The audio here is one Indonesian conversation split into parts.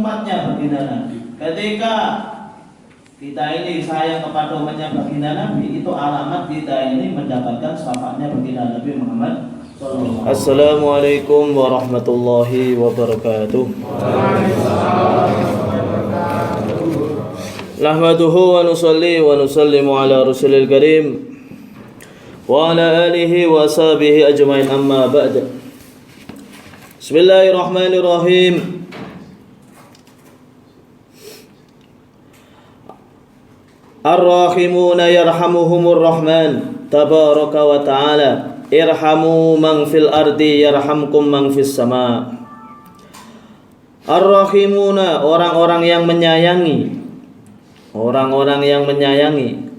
umatnya baginda Nabi. Ketika kita ini sayang kepada umatnya baginda Nabi, itu alamat kita ini mendapatkan syafaatnya baginda Nabi Muhammad sallallahu alaihi wasallam. Assalamualaikum warahmatullahi wabarakatuh. Nahmaduhu wa nusalli wa nusallimu ala rasulil karim wa ala alihi wa sahbihi ajmain, amma ba'd. Bismillahirrahmanirrahim. Ar-rahimuna yarhamuhumur rahman tabaraka wa ta'ala. Irhamu man fil ardi yarhamkum man fis sama. Ar-rahimuna, orang-orang yang menyayangi, orang-orang yang menyayangi.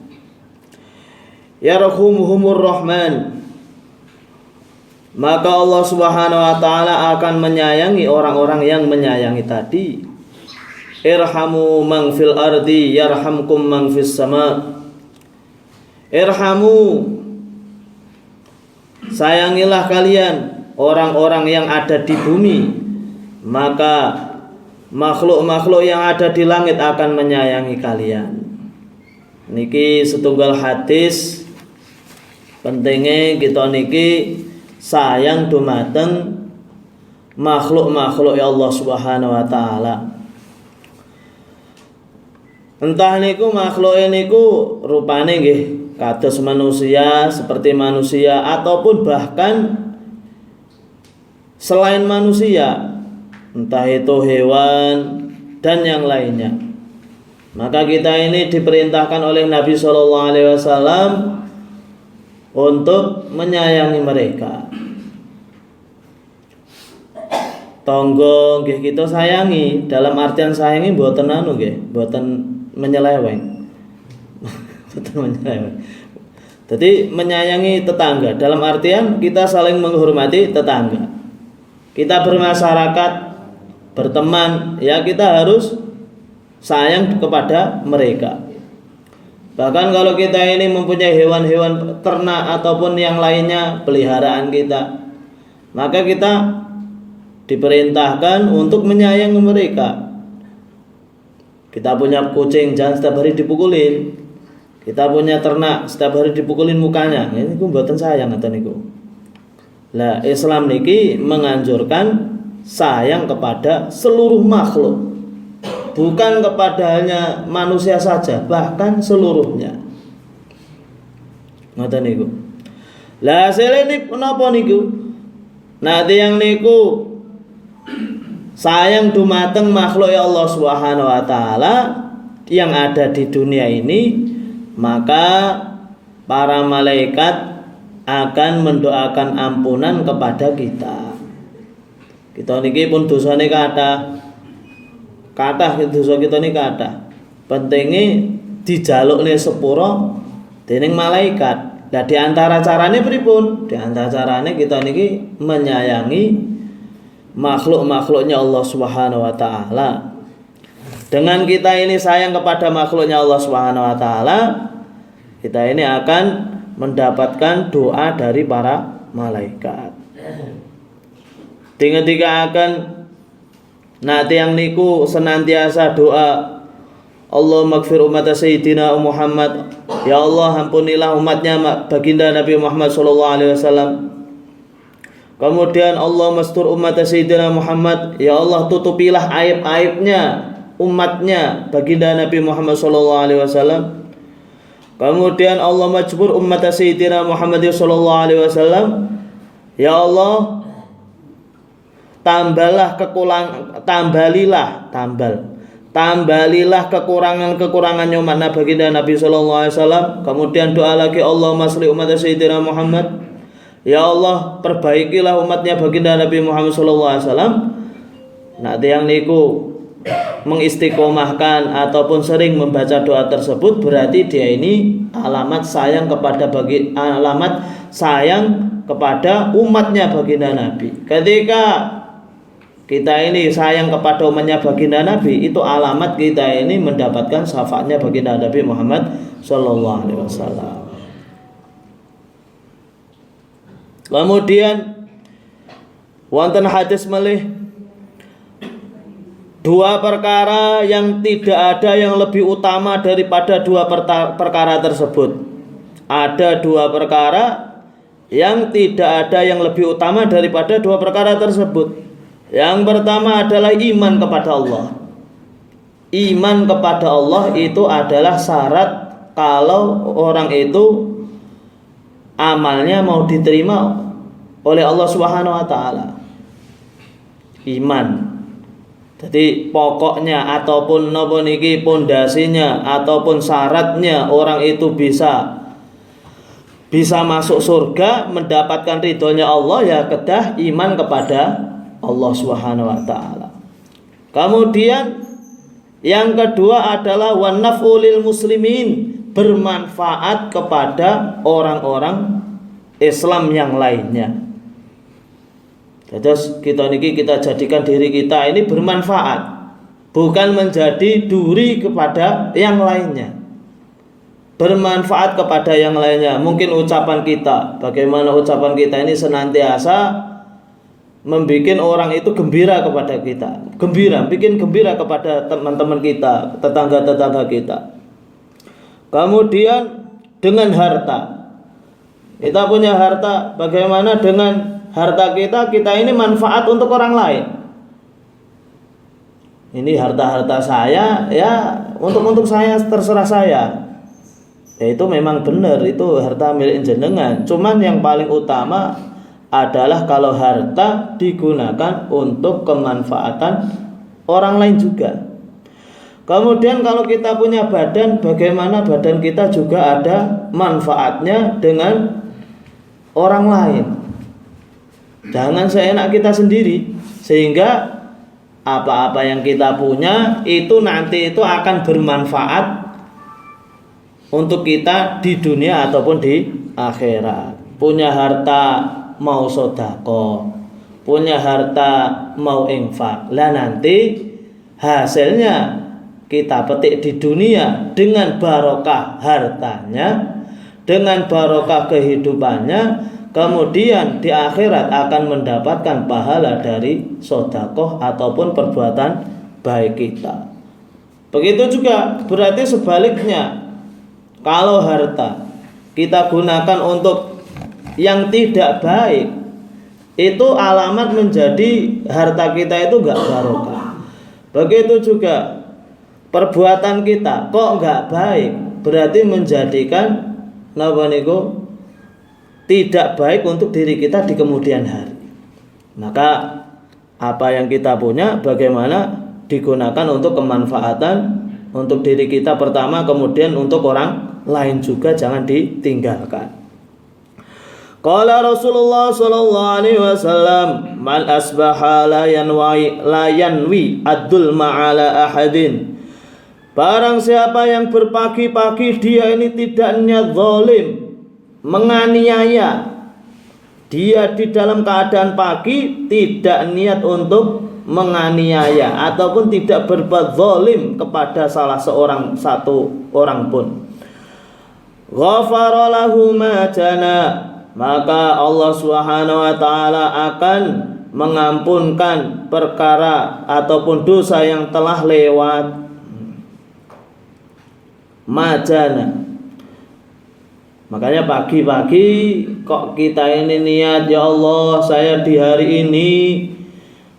Yarhamuhumur rahman, maka Allah Subhanahu wa taala akan menyayangi orang-orang yang menyayangi tadi. Irhamu man fil ardi yarhamkum man fis sama. Irhamu, sayangilah kalian orang-orang yang ada di bumi, maka makhluk-makhluk yang ada di langit akan menyayangi kalian. Niki setunggal hadis pentingnya kita niki sayang dumateng makhluk-makhluk ya Allah Subhanahu wa taala. Entah niku makhluk niku rupane nggih kados manusia, seperti manusia, ataupun bahkan selain manusia, entah itu hewan dan yang lainnya. Maka kita ini diperintahkan oleh Nabi Shallallahu Alaihi Wasallam untuk menyayangi mereka. Tonggo nggih kita sayangi, dalam artian sayangi mboten anu nggih, mboten menyeleweng. Mboten menyeleweng. Jadi menyayangi tetangga dalam artian kita saling menghormati tetangga. Kita bermasyarakat, berteman, ya kita harus sayang kepada mereka. Bahkan kalau kita ini mempunyai hewan-hewan ternak ataupun yang lainnya peliharaan kita, maka kita diperintahkan untuk menyayangi mereka. Kita punya kucing, jangan setiap hari dipukulin. Kita punya ternak, setiap hari dipukulin mukanya. Ini ku mboten sayang atau niku. Lah Islam niki menganjurkan sayang kepada seluruh makhluk, bukan kepada hanya manusia saja, bahkan seluruhnya. Ngoten niku. Lah asile niku napa niku? Nah tiyang niku sayang dumateng makhluk ya Allah Subhanahu wa taala yang ada di dunia ini, maka para malaikat akan mendoakan ampunan kepada kita. Kita niki pun dosane kathah dosa kita niki kathah. Pentinge dijalukne sepura dening malaikat. Lah di antara carane pripun? Di antara carane kita niki menyayangi makhluk-makhluknya Allah Subhanahu wa taala. Dengan kita ini sayang kepada makhluknya Allah Subhanahu wa taala, kita ini akan mendapatkan doa dari para malaikat. Ketika akan nanti yang niku senantiasa doa, Allahumma ighfir umat Sayyidina Muhammad, ya Allah ampunilah umatnya baginda Nabi Muhammad sallallahu alaihi wasallam. Kemudian Allah mastur umat Sayyidina Muhammad, ya Allah tutupilah aib-aibnya umatnya baginda Nabi Muhammad sallallahu alaihi wasallam. Kemudian Allah majbur umat Sayyidina Muhammad sallallahu alaihi wasallam, ya Allah tambalilah kekurangannya umat baginda Nabi sallallahu alaihi wasallam. Kemudian doa lagi, Allah masli umat Sayyidina Muhammad, ya Allah perbaikilah umatnya baginda Nabi Muhammad SAW. Nah yang niku mengistiqomahkan ataupun sering membaca doa tersebut, berarti dia ini alamat sayang kepada umatnya baginda Nabi. Ketika kita ini sayang kepada umatnya baginda Nabi, itu alamat kita ini mendapatkan syafaatnya baginda Nabi Muhammad sallallahu alaihi wasallam. Kemudian wonten hadis malih dua perkara yang tidak ada yang lebih utama daripada dua perkara tersebut. Ada dua perkara yang tidak ada yang lebih utama daripada dua perkara tersebut. Yang pertama adalah iman kepada Allah. Iman kepada Allah itu adalah syarat kalau orang itu amalnya mau diterima oleh Allah Subhanahu wa taala. Iman. Jadi pokoknya ataupun napa niki pondasinya ataupun syaratnya orang itu bisa masuk surga, mendapatkan ridhonya Allah ya kedah iman kepada Allah Subhanahu wa taala. Kemudian yang kedua adalah wanaf'ulil muslimin, bermanfaat kepada orang-orang Islam yang lainnya. Terus kita jadikan diri kita ini bermanfaat, bukan menjadi duri kepada yang lainnya. Bermanfaat kepada yang lainnya. Mungkin ucapan kita, bagaimana ucapan kita ini senantiasa membuat orang itu gembira kepada kita, bikin gembira kepada teman-teman kita, tetangga-tetangga kita. Kemudian dengan harta, kita punya harta, bagaimana dengan harta kita ini manfaat untuk orang lain. Ini harta saya ya untuk saya, terserah saya. Ya itu memang benar, itu harta milik jenengan. Cuman yang paling utama adalah kalau harta digunakan untuk kemanfaatan orang lain juga. Kemudian kalau kita punya badan, bagaimana badan kita juga ada manfaatnya dengan orang lain. Jangan seenak kita sendiri, sehingga apa-apa yang kita punya itu nanti itu akan bermanfaat untuk kita di dunia ataupun di akhirat. Punya harta mau sedekah, punya harta mau infak, lah nanti hasilnya kita petik di dunia dengan barokah hartanya, dengan barokah kehidupannya. Kemudian di akhirat akan mendapatkan pahala dari sedekah ataupun perbuatan baik kita. Begitu juga berarti sebaliknya, kalau harta kita gunakan untuk yang tidak baik, itu alamat menjadi harta kita itu enggak barokah. Begitu juga perbuatan kita kok enggak baik, berarti menjadikan tidak baik untuk diri kita di kemudian hari. Maka apa yang kita punya bagaimana digunakan untuk kemanfaatan untuk diri kita pertama, kemudian untuk orang lain juga jangan ditinggalkan. Qala Rasulullah sallallahu alaihi wasallam, "Man asbaha la yanwi ad-dulma ala ahadin." Barang siapa yang berpagi-pagi dia ini tidak niat zalim, menganiaya, dia di dalam keadaan pagi tidak niat untuk menganiaya ataupun tidak berbuat zalim kepada satu orang pun, ghafara lahu ma jana, maka Allah Subhanahu wa taala akan mengampunkan perkara ataupun dosa yang telah lewat. Majana. Makanya pagi-pagi kok kita ini niat, ya Allah, saya di hari ini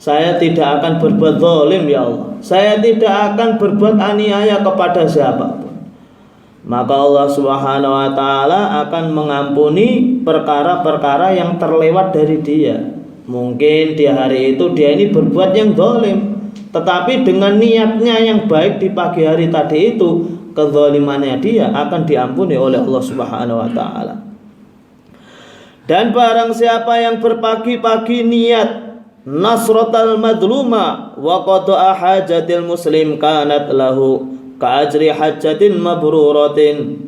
saya tidak akan berbuat zalim, ya Allah. Saya tidak akan berbuat aniaya kepada siapapun. Maka Allah Subhanahu wa taala akan mengampuni perkara-perkara yang terlewat dari dia. Mungkin di hari itu dia ini berbuat yang zalim, tetapi dengan niatnya yang baik di pagi hari tadi itu, kezalimannya dia akan diampuni oleh Allah Subhanahu wa taala. Dan barang siapa yang berpagi-pagi niat nasratal madluma wa qada'a hajatil muslim kanat lahu ka'ajri hajjatin mabruratin.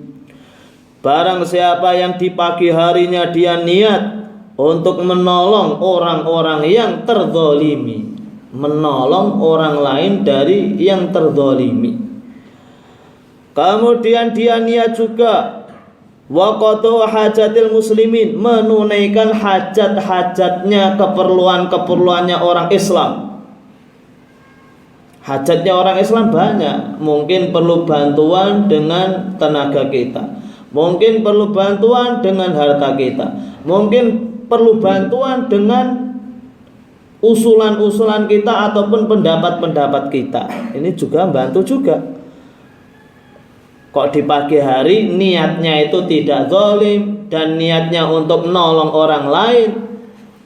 Barang siapa yang di pagi harinya dia niat untuk menolong orang-orang yang terzalimi, menolong orang lain dari yang terzalimi. Kemudian dia niat juga waqatu hajatil muslimin, menunaikan hajat-hajatnya, keperluan-keperluannya orang Islam. Hajatnya orang Islam banyak. Mungkin perlu bantuan dengan tenaga kita, mungkin perlu bantuan dengan harta kita, mungkin perlu bantuan dengan usulan-usulan kita ataupun pendapat-pendapat kita. Ini juga bantu juga. Kok di pagi hari niatnya itu tidak zalim dan niatnya untuk menolong orang lain,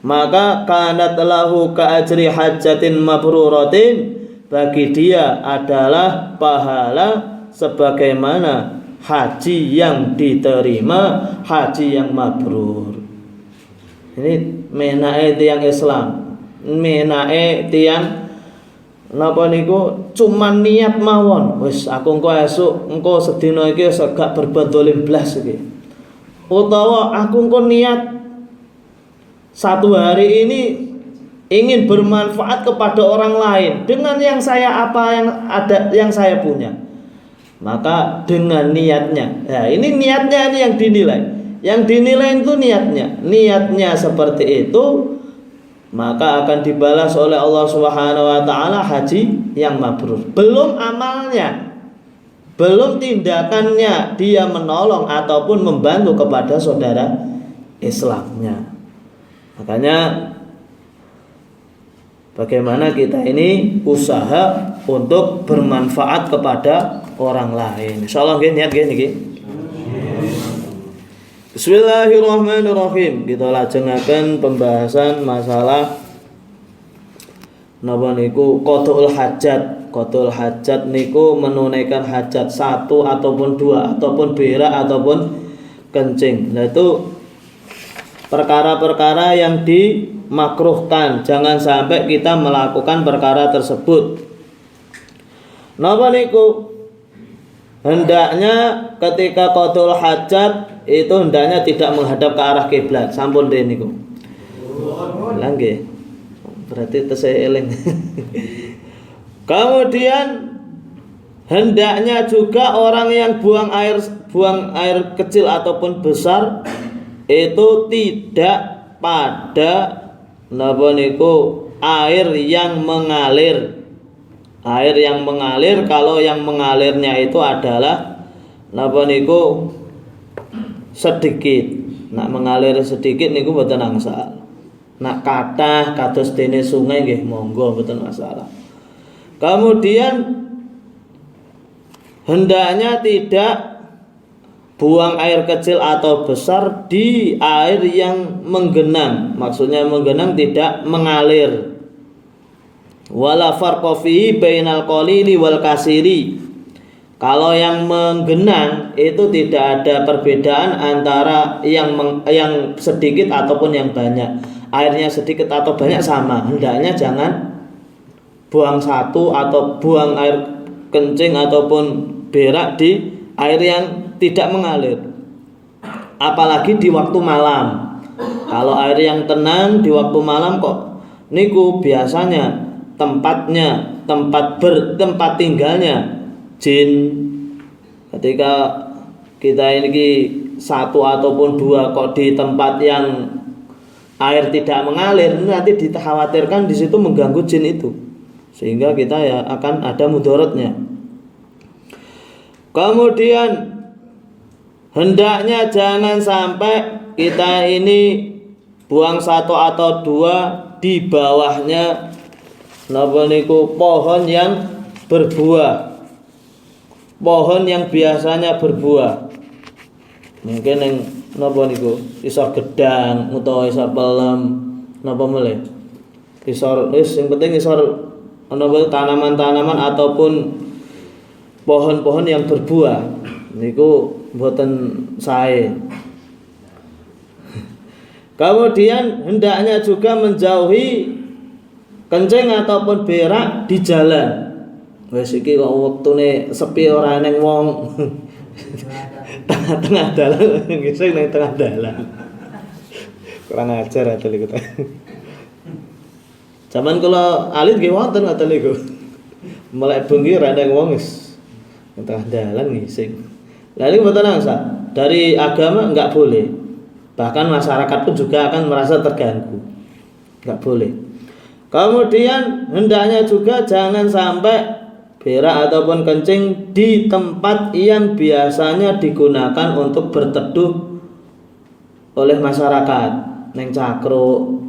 maka kanat lahu ka ajri hajjatin mabruratin, bagi dia adalah pahala sebagaimana haji yang diterima, haji yang mabrur. Ini menae tiang Islam, menae tiang napa niku cuman niat mawon. Wis aku engko esuk engko sedina iki gak berbuat dolim blas iki. Utawa aku engko niat satu hari ini ingin bermanfaat kepada orang lain dengan yang saya yang saya punya. Maka dengan niatnya. Nah, ini niatnya ini yang dinilai. Yang dinilai itu niatnya. Niatnya seperti itu, maka akan dibalas oleh Allah Subhanahu wa taala haji yang mabrur. Belum amalnya, belum tindakannya dia menolong ataupun membantu kepada saudara Islamnya. Makanya bagaimana kita ini usaha untuk bermanfaat kepada orang lain. Insyaallah nggih niat nggih niki. Bismillahirrahmanirrahim. Kita lajengaken pembahasan masalah napa niku qadul hajat. Qadul hajat niku menunaikan hajat satu ataupun dua ataupun berak ataupun kencing. Nah itu perkara-perkara yang dimakruhkan. Jangan sampai kita melakukan perkara tersebut. Napa niku? Hendaknya ketika qadul hajat itu hendaknya tidak menghadap ke arah kiblat. Sampun deh niku. Nggih. Berarti tesih eling. Kemudian hendaknya juga orang yang buang air kecil ataupun besar itu tidak pada napa niku air yang mengalir. Air yang mengalir, kalau yang mengalirnya itu adalah napa niku sedikit. Nak mengalir sedikit niku mboten angsal. Nak kathah kados dene sungai nggih monggo mboten masalah. Kemudian hendaknya tidak buang air kecil atau besar di air yang menggenang. Maksudnya menggenang tidak mengalir. Wala farqa fihi bainal qalili wal kasiri. Kalau yang menggenang itu tidak ada perbedaan antara yang sedikit ataupun yang banyak. Airnya sedikit atau banyak sama. Hendaknya jangan buang satu atau buang air kencing ataupun berak di air yang tidak mengalir. Apalagi di waktu malam. Kalau air yang tenang di waktu malam kok niku biasanya tempat tinggalnya jin. Ketika kita ini satu ataupun dua kok di tempat yang air tidak mengalir, nanti dikhawatirkan di situ mengganggu jin itu, sehingga kita ya akan ada mudaratnya. Kemudian hendaknya jangan sampai kita ini buang satu atau dua di bawahnya napa niku pohon yang berbuah, pohon yang biasanya berbuah. Mungkin yang napa niku isor gedang utawa isor pelem napa meleh. Isor yang penting isor napa tanaman-tanaman ataupun pohon-pohon yang berbuah niku mboten sae. Kemudian hendaknya juga menjauhi kencing ataupun berak di jalan. Wes iki kok wektune sepi ora neng wong. Tengah dalan ngising nang tengah dalan. Kurang ajar atul iku. Zaman kula alit nggih wonten ngoten niku. Melek bengi ora neng wong wis nang tengah dalan ngising. Lah niku mboten angsa. Dari agama enggak boleh. Bahkan masyarakat pun juga akan merasa terganggu. Enggak boleh. Kemudian hendaknya juga jangan sampai berak ataupun kencing di tempat yang biasanya digunakan untuk berteduh oleh masyarakat, neng cakro.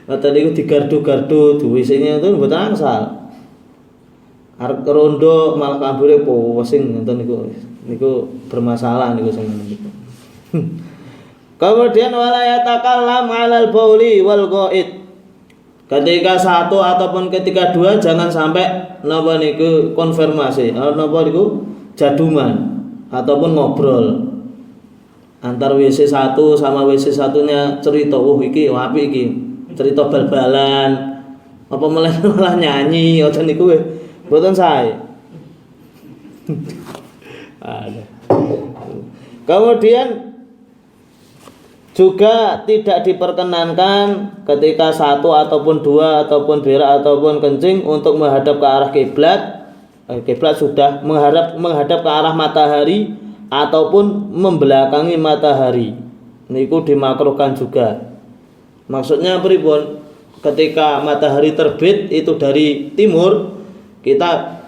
Ngoten niku digardu-gardu duwisine itu mboten angsal. Arep rondo malah kabure pusing ngoten niku bermasalah niku sing niku. Kemudian wala yatakallam 'alal bauli wal ghaid. Ketika satu ataupun ketika dua jangan sampai napa niku konfirmasi, napa niku jaduman ataupun ngobrol. Antar WC satu sama WC satunya cerita, iki apik iki. Cerita bal-balan. Apa malah nyanyi ngoten niku mboten sae. Kemudian juga tidak diperkenankan ketika satu ataupun dua ataupun berak ataupun kencing untuk menghadap ke arah kiblat. Kiblat sudah menghadap ke arah matahari ataupun membelakangi matahari. Niku dimakruhkan juga. Maksudnya pripun? Ketika matahari terbit itu dari timur, kita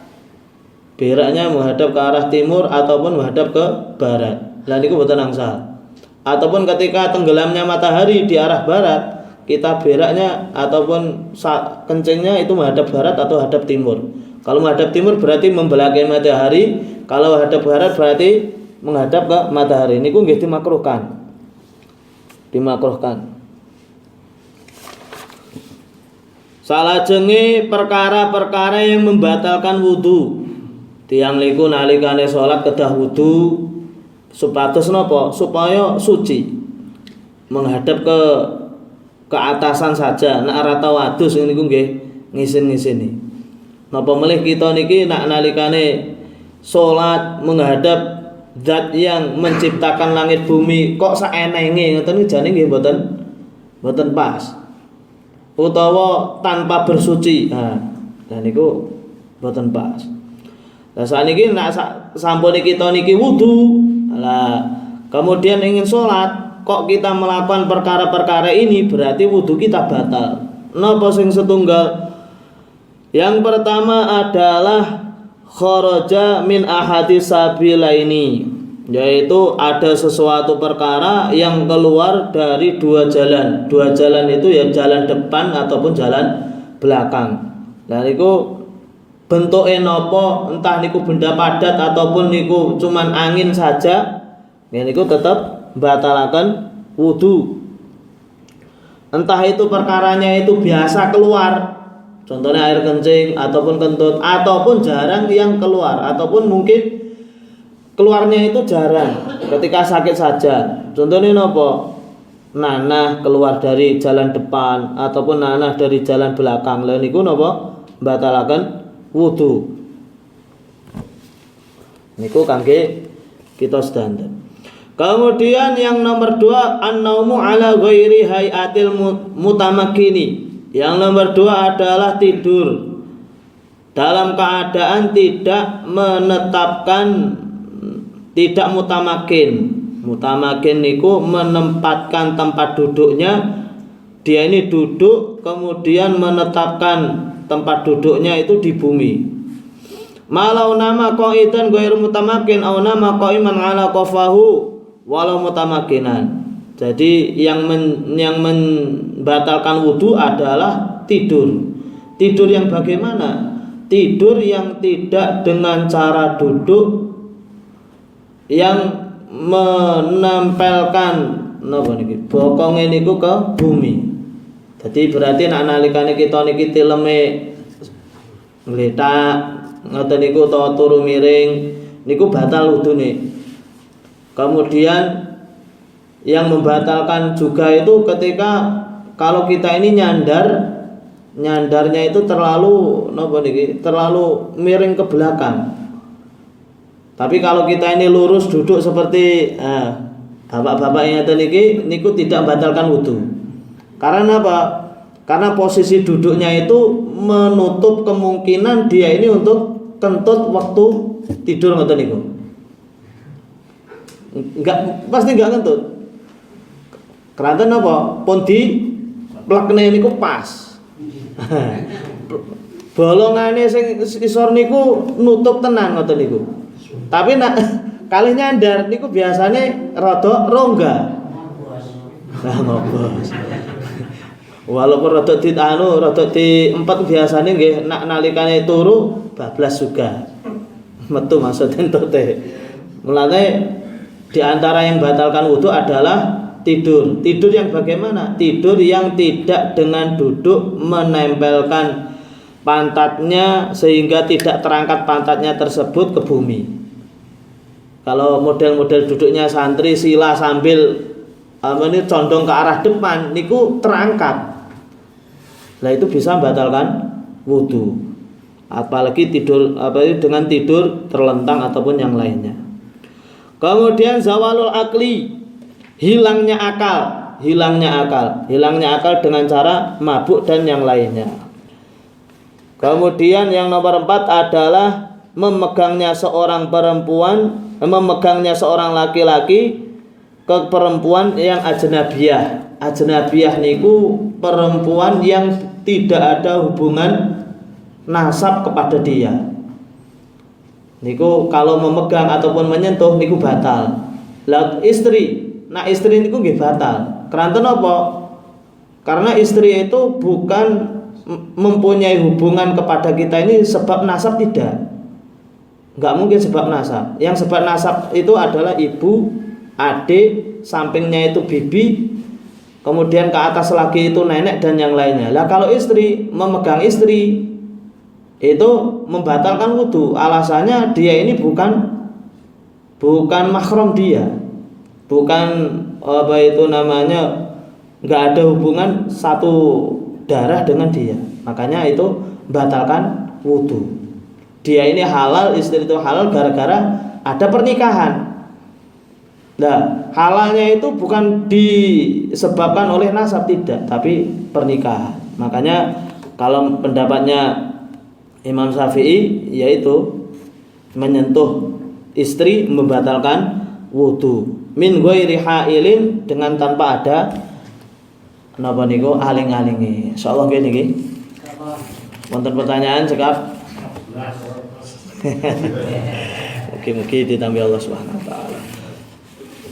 beraknya menghadap ke arah timur ataupun menghadap ke barat. Lah niku mboten angsal. Ataupun ketika tenggelamnya matahari di arah barat, kita beraknya ataupun kencingnya itu menghadap barat atau hadap timur. Kalau menghadap timur berarti membelakangi matahari, kalau hadap barat berarti menghadap ke matahari. Niku nggih dimakruhkan. Salajenge perkara-perkara yang membatalkan wudu. Tiang niku nalikane salat kedah wudu supados napa? Supaya suci. Menghadap ke atasan saja, nek ora tau adus niku nggih ngisin-ngisini. Napa melih kita niki nak nalikane salat menghadap zat yang menciptakan langit bumi kok saenenge ngoten jane nggih mboten pas. Utawa tanpa bersuci. Dan niku mboten pas. Lah saniki nek sampun kita niki wudu, lah kemudian ingin sholat, kok kita melakukan perkara-perkara ini berarti wudu kita batal. Napa sing setunggal? Yang pertama adalah kharaja min ahadis sabilaini, yaitu ada sesuatu perkara yang keluar dari dua jalan. Dua jalan itu ya jalan depan ataupun jalan belakang. Lah niku bentuke napa, entah niku benda padat ataupun niku cuman angin saja, ya niku tetap batalaken wudu. Entah itu perkaranya itu biasa keluar, contohnya air kencing ataupun kentut, ataupun jarang yang keluar, ataupun mungkin keluarnya itu jarang ketika sakit saja. Contohnya napa? Nanah keluar dari jalan depan ataupun nanah dari jalan belakang. Lha niku napa? Batalaken wudu. Niku kangge kita standar. Kemudian yang nomor 2, an-naumu ala ghairi hayatil mutamakkini. Yang nomor 2 adalah tidur dalam keadaan tidak menetapkan, tidak mutamakin. Mutamakin niku menempatkan tempat duduknya. Dia ini duduk kemudian menetapkan tempat duduknya itu di bumi. Malau nama qaidan ghairu mutamakin au nama qaiman ala qafahu walau mutamakinan. Jadi yang membatalkan wudu adalah tidur. Tidur yang bagaimana? Tidur yang tidak dengan cara duduk yang menempelkan napa niki bokonge niku ke bumi. Jadi berarti nek nalikane kita niki tileme ngletak ngoten niku utawa turu miring niku batal wudune. Kemudian yang membatalkan juga itu ketika kalau kita ini nyandarnya itu terlalu napa niki terlalu miring ke belakang. Tapi kalau kita ini lurus duduk seperti bapak-bapak yang ngeten niku tidak membatalkan wudu. Karena apa? Karena posisi duduknya itu menutup kemungkinan dia ini untuk kentut waktu tidur ngoten niku. Pasti enggak kentut. Keranten apa? Pun di plekne niku pas. Bolongane sing isor niku nutup tenan ngoten niku. Tapi nak kalih nyandar niku biasane rada rongga. Nah, ngobos. Walaupun rada diempet biasane nggih nak nalikane turu bablas juga. Metu maksud entote. Mulane di antara yang batalkan wudu adalah tidur. Tidur yang bagaimana? Tidur yang tidak dengan duduk menempelkan pantatnya sehingga tidak terangkat pantatnya tersebut ke bumi. Kalau model-model duduknya santri sila sambil ini condong ke arah depan niku terangkat. Nah itu bisa membatalkan wudu. Apalagi tidur dengan tidur terlentang ataupun yang lainnya. Kemudian zawalul akli, hilangnya akal dengan cara mabuk dan yang lainnya. Kemudian yang nomor 4 adalah memegangnya seorang laki-laki ke perempuan yang ajnabiyah. Ajnabiyah niku perempuan yang tidak ada hubungan nasab kepada dia. Niku kalau memegang ataupun menyentuh niku batal. Lah istri niku nggih batal. Keranten apa? Karena istri itu bukan mempunyai hubungan kepada kita ini sebab nasab, tidak. Enggak mungkin sebab nasab. Yang sebab nasab itu adalah ibu, adik, sampingnya itu bibi, kemudian ke atas lagi itu nenek dan yang lainnya. Lah kalau istri, memegang istri itu membatalkan wudu. Alasannya dia ini bukan mahram dia. Bukan enggak ada hubungan satu darah dengan dia, makanya itu membatalkan wudu. Dia ini halal, istri itu halal gara-gara ada pernikahan. Nah, halalnya itu bukan disebabkan oleh nasab, tidak, tapi pernikahan. Makanya kalau pendapatnya Imam Syafi'i yaitu menyentuh istri membatalkan wudu min ghairi hailin, dengan tanpa ada napa niku aling-alingi. Insyaallah nggih niki. Wonten pertanyaan cekap? Mugi-mugi ditampi Allah Subhanahu wa taala.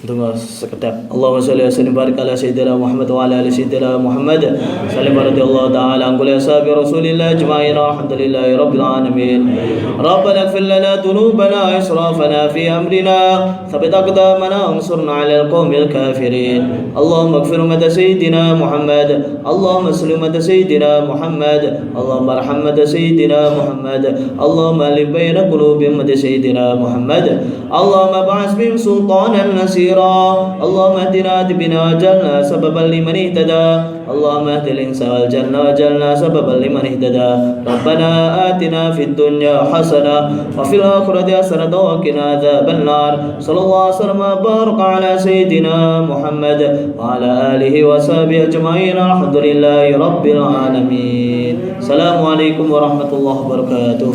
Tunggu sekedap. Allahumma shalli wa sallim barik ala sayyidina Muhammad wa ala ali sayyidina Muhammad. Sallim radhiyallahu ta'ala an kulli ashabi Rasulillah ajma'in. Alhamdulillahi rabbil alamin. Rabbana ighfir lana dhunubana israfana fi amrina, thabbit aqdamana wansurna 'alal qaumil kafirin. Allahumma ighfir ummat sayyidina Muhammad. Allahumma salli ummat sayyidina Muhammad. Allahumma arham ummat sayyidina Muhammad. Allahumma alif baina qulubi ummat sayyidina Muhammad. Allahumma ba'as bihim sultanan nasira. اللهم اهدنا بنا وجعلنا سببا لمن اهتدى. اللهم اهد الإنسان والجنة وجعلنا سببا لمن اهتدى. ربنا آتنا في الدنيا حسنة وفي الآخرة حسنة وقنا عذاب النار. صلى الله وسلم وبارك على سيدنا محمد وعلى آله وصحبه أجمعين. الحمد لله رب العالمين. السلام عليكم ورحمة الله وبركاته.